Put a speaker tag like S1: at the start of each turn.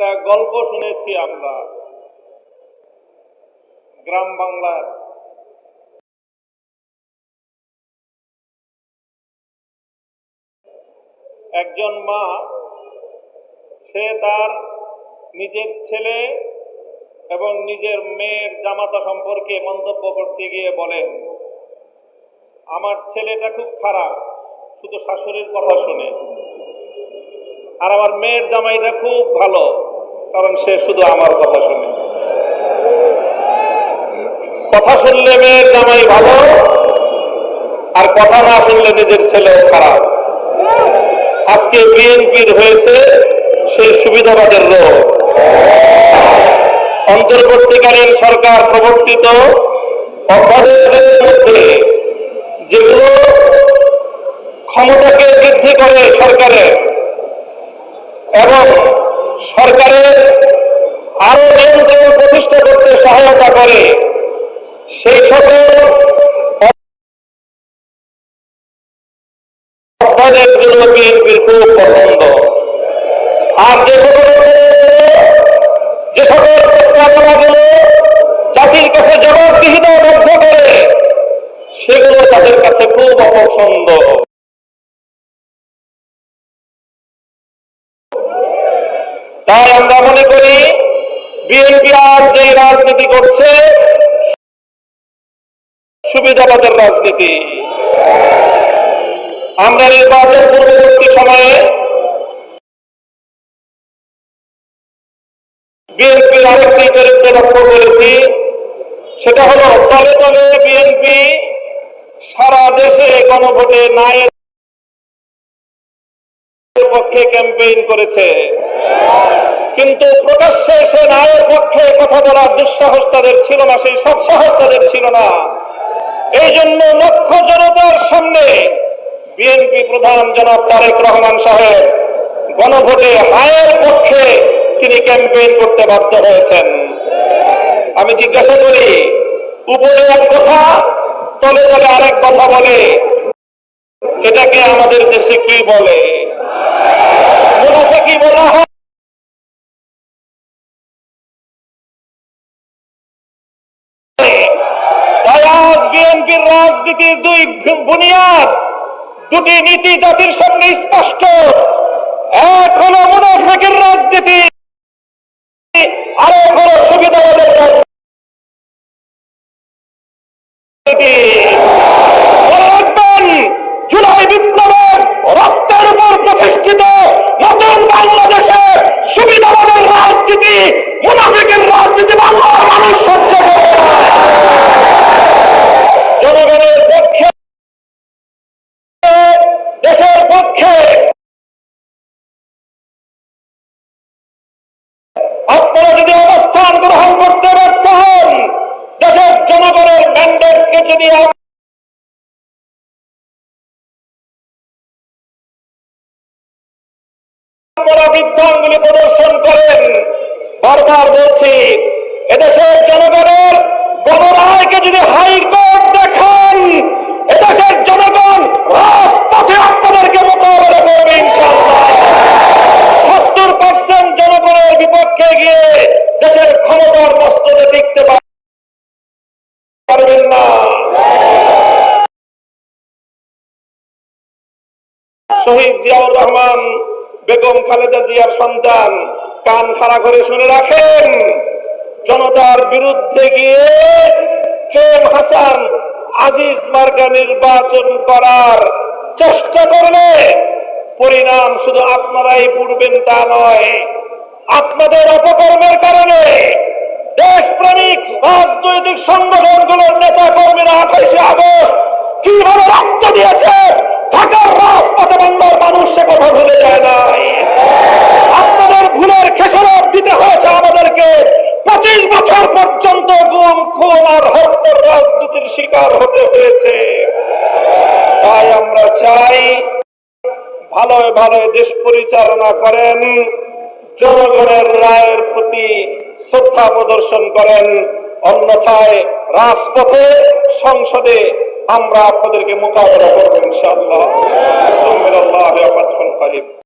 S1: একটা গল্প শুনেছি আমরা গ্রাম বাংলার। একজন মা, সে তার নিজের ছেলে এবং নিজের মেয়ের জামাতা সম্পর্কে মন্তব্য করতে গিয়ে বলেন, আমার ছেলেটা খুব খারাপ, শুধু শাশুড়ির কথা শুনে, আর আমার মেয়ের জামাইটা খুব ভালো, কারণ সে শুধু আমার কথা শুনে। কথা শুনলে মেয়ের জামাই ভালো, আর কথা না শুনলে নিজের ছেলেও খারাপ। আজকে বিএনপির হয়েছে সেই সুবিধাবাদের রোগ। অন্তর্বর্তীকালীন সরকার প্রবর্তিত অভ্যাসের মধ্যে যেগুলো ক্ষমতাকে বৃদ্ধি করে সরকারের এবং সরকারের আরো নিয়ন্ত্রণ প্রতিষ্ঠা করতে সহায়তা করে, সেই সকল অভ্যাসগুলো বিএনপির খুব পছন্দ। আর যে সকল প্রস্তাবনাগুলো জাতির কাছে জবাবদিহিতা বদ্ধ করে, সেগুলো তাদের কাছে খুব অপছন্দ। তাই আমরা মনে করি বিএনপি আর যে রাজনীতি করছে সুবিধাবাদের রাজনীতি। আমরা নির্বাচন পূর্ববর্তী সময়ে বিএনপির আরেকটি চরিত্র লক্ষ্য করেছি, সেটা হলো তলে তলে বিএনপি সারা দেশে গণভোটে নায়ের পক্ষে ক্যাম্পেইন করেছে, কিন্তু প্রকাশ্যে সে নায়ের পক্ষে কথা বলার দুঃসাহস তাদের ছিল না, সেই সৎসাহস তাদের ছিল না। এই জন্য লক্ষ জনতার সামনে বিএনপি প্রধান জনাব তারেক রহমান সাহেব গণভোটে হায়ের পক্ষে তিনি ক্যাম্পেইন করতে বাধ্য হয়েছেন। আমি জিজ্ঞাসা করি, উপরে এক কথা তলে তলে আরেক কথা বলে, এটাকে আমাদের দেশে কি বলে? মুনাফিকি বলা হয়। তাই আজ বিএনপির রাজনীতির দুই বুনিয়াদ, দুটি নীতি জাতির সামনে স্পষ্ট। এক হলো মুনাফিকের রাজনীতি, আরেক হলো সুবিধাবাদের রাজনীতি। জুলাই বিপ্লবের রক্তের উপর প্রতিষ্ঠিত নতুন বাংলাদেশের সুবিধাবাদের রাজনীতি, মুনাফিকের রাজনীতি বাংলার মানুষ সহ্য করে। জনগণের পক্ষে, দেশের পক্ষে আপনারা যদি অবস্থান গ্রহণ করতে ব্যর্থ হন, দেশের জনগণের ম্যান্ডেটকে যদি আপনারা বিদ্যাঙ্গুলি প্রদর্শন করেন, বারবার বলছি, এদেশের জনগণের গণরায়কে যদি হাইকোর্ট দেখান, এদেশের জনগণ রাজপথে আপনাদেরকে মোকাবেলা করবে ইনশাআল্লাহ। 70% জনগণের বিপক্ষে গিয়ে দেশের ক্ষমতার মস্তদে টিকতে পারবেন না। শহীদ জিয়াউর রহমান, বেগম খালেদা জিয়ার সন্তান, কান খাড়া করে শুনে রাখেন, জনতার বিরুদ্ধে গিয়ে কেম হাসান আজিজ মার্কা নির্বাচন করার চেষ্টা করলে পরিণাম শুধু আপনারাই পড়বেন তা নয়, আপনাদের অপকর্মের কারণে দেশপ্রেমিক রাজনৈতিক সংগঠনগুলোর নেতা কর্মীরা 28শে আগস্ট কিভাবে রক্ত দিয়েছে ঢাকার রাজপথে বাংলার মানুষ সে কথা ভুলে যায় নাই। আপনাদের ভুলের খেসারত দিতে হয়েছে আমাদেরকে। 25 বছর পর্যন্ত গুম, খুন আর হত্যার রাজনীতির শিকার হতে হয়েছে। তাই আমরা চাই ভালোয় ভালোয় দেশ পরিচালনা করেন, জনগণের রায়ের প্রতি শ্রদ্ধা প্রদর্শন করেন, অন্যথায় রাজপথে, সংসদে আমরা আপনাদেরকে মোকাবেলা করবো ইনশাআল্লাহ।